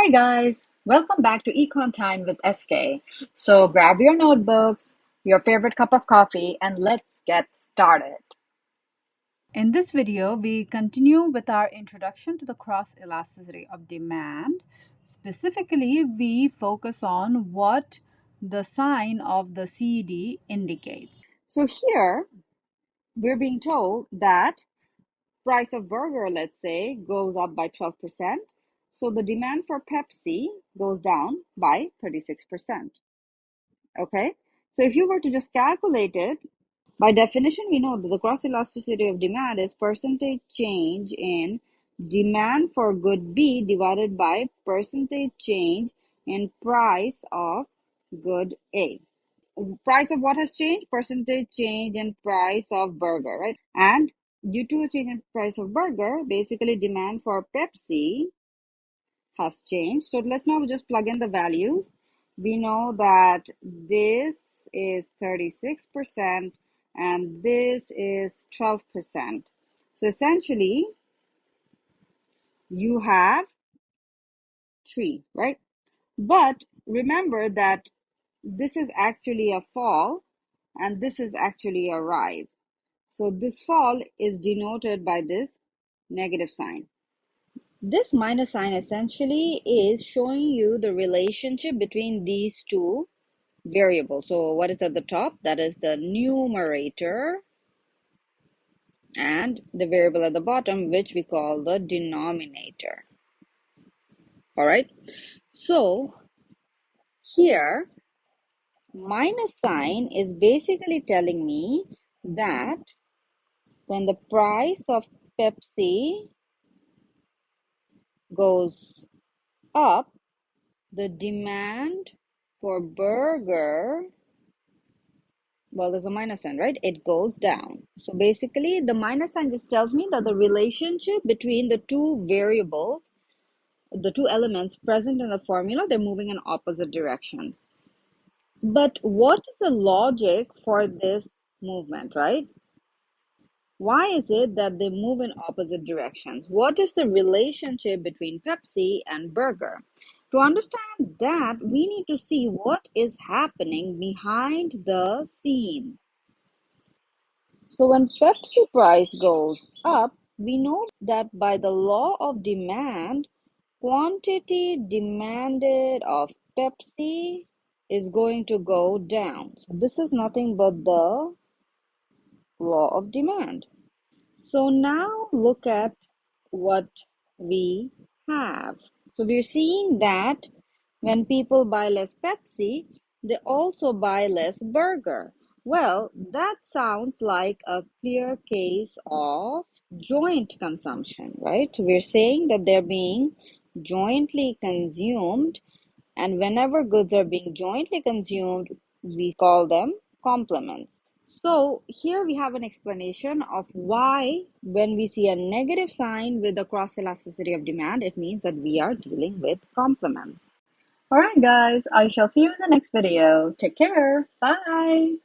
Hi guys, welcome back to Econ Time with SK. So grab your notebooks, your favorite cup of coffee, and let's get started. In this video, we continue with our introduction to the cross elasticity of demand. Specifically, we focus on what the sign of the CED indicates. So here, we're being told that price of burger, let's say, goes up by 12%. So the demand for Pepsi goes down by 36%. Okay. So if you were to just calculate it, by definition, we know that the cross elasticity of demand is percentage change in demand for good B divided by percentage change in price of good A. Price of what has changed? Percentage change in price of burger, right? And due to a change in price of burger, basically demand for Pepsi has changed. So let's now just plug in the values. We know that this is 36% and this is 12%. So essentially, you have 3, right? But remember that this is actually a fall and this is actually a rise. So this fall is denoted by this negative sign. This minus sign essentially is showing you the relationship between these two variables. So what is at the top? That is the numerator, and the variable at the bottom, which we call the denominator. All right. So here, minus sign is basically telling me that when the price of Pepsi goes up, the demand for burger, well, there's a minus sign, right? It goes down. So basically, the minus sign just tells me that the relationship between the two variables, the two elements present in the formula, they're moving in opposite directions. But what is the logic for this movement, right? Why is it that they move in opposite directions? What is the relationship between Pepsi and burger? To understand that, we need to see what is happening behind the scenes. So when Pepsi price goes up, we know that by the law of demand, quantity demanded of Pepsi is going to go down. So this is nothing but the law of demand. So now look at what we have. So we're seeing that when people buy less Pepsi, they also buy less burger. Well, that sounds like a clear case of joint consumption, right? We're saying that they're being jointly consumed, and whenever goods are being jointly consumed, we call them complements. So here we have an explanation of why when we see a negative sign with the cross elasticity of demand, it means that we are dealing with complements. All right, guys, I shall see you in the next video. Take care. Bye.